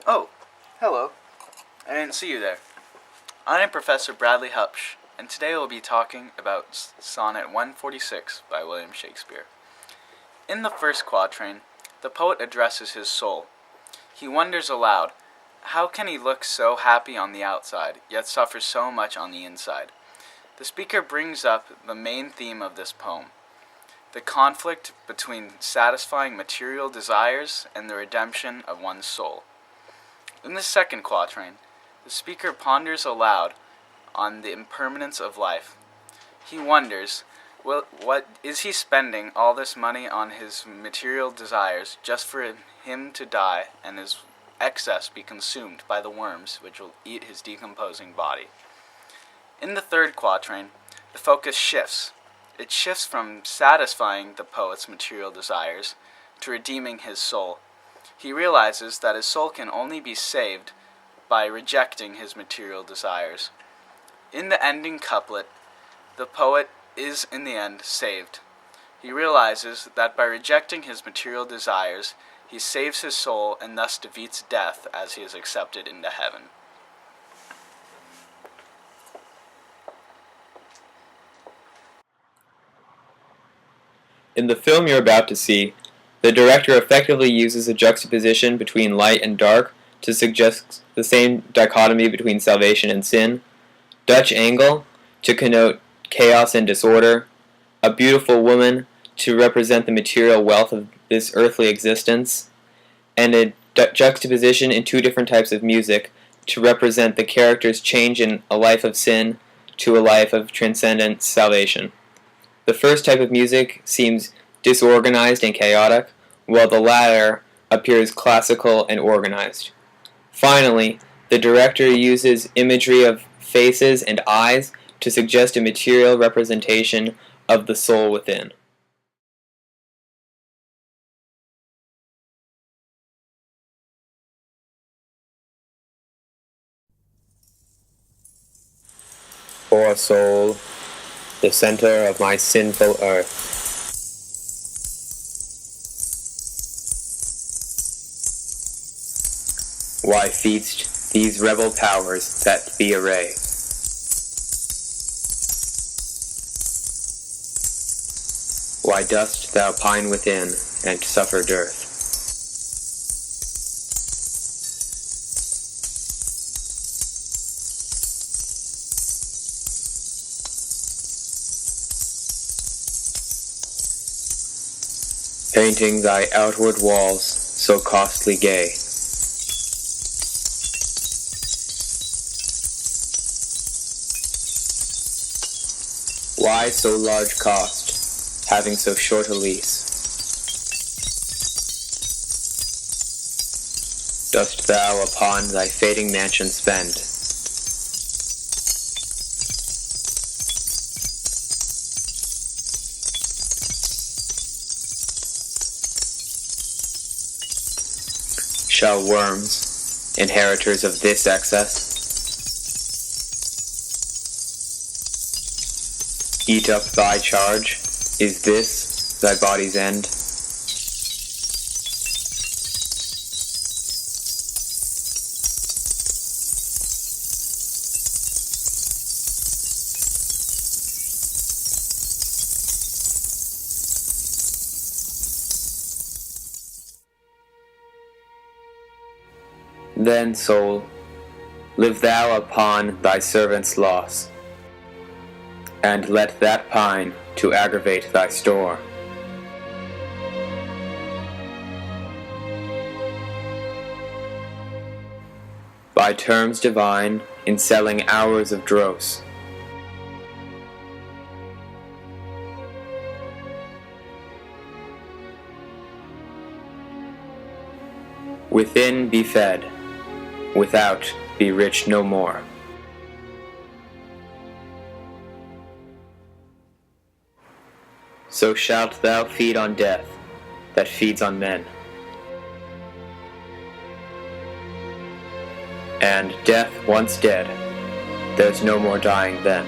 Oh, hello. I didn't see you there. I am Professor Bradley Hupsch, and today we'll be talking about Sonnet 146 by William Shakespeare. In the first quatrain, the poet addresses his soul. He wonders aloud, how can he look so happy on the outside, yet suffer so much on the inside? The speaker brings up the main theme of this poem, the conflict between satisfying material desires and the redemption of one's soul. In the second quatrain, the speaker ponders aloud on the impermanence of life. He wonders, what is he spending all this money on his material desires just for him to die and his excess be consumed by the worms which will eat his decomposing body? In the third quatrain, the focus shifts. It shifts from satisfying the poet's material desires to redeeming his soul. He realizes that his soul can only be saved by rejecting his material desires. In the ending couplet, the poet is in the end saved. He realizes that by rejecting his material desires, he saves his soul and thus defeats death as he is accepted into heaven. In the film you're about to see, the director effectively uses a juxtaposition between light and dark to suggest the same dichotomy between salvation and sin, Dutch angle to connote chaos and disorder, a beautiful woman to represent the material wealth of this earthly existence, and a juxtaposition in two different types of music to represent the character's change in a life of sin to a life of transcendent salvation. The first type of music seems disorganized and chaotic, while the latter appears classical and organized. Finally, the director uses imagery of faces and eyes to suggest a material representation of the soul within. Poor soul, the center of my sinful earth. Why feast these rebel powers that thee array? Why dost thou pine within and suffer dearth? Painting thy outward walls so costly gay, why so large cost, having so short a lease? Dost thou upon thy fading mansion spend? Shall worms, inheritors of this excess, eat up thy charge? Is this thy body's end? Then, soul, live thou upon thy servant's loss, and let that pine to aggravate thy store. By terms divine, in selling hours of dross, within be fed, without be rich no more. So shalt thou feed on death, that feeds on men. And death once dead, there's no more dying then.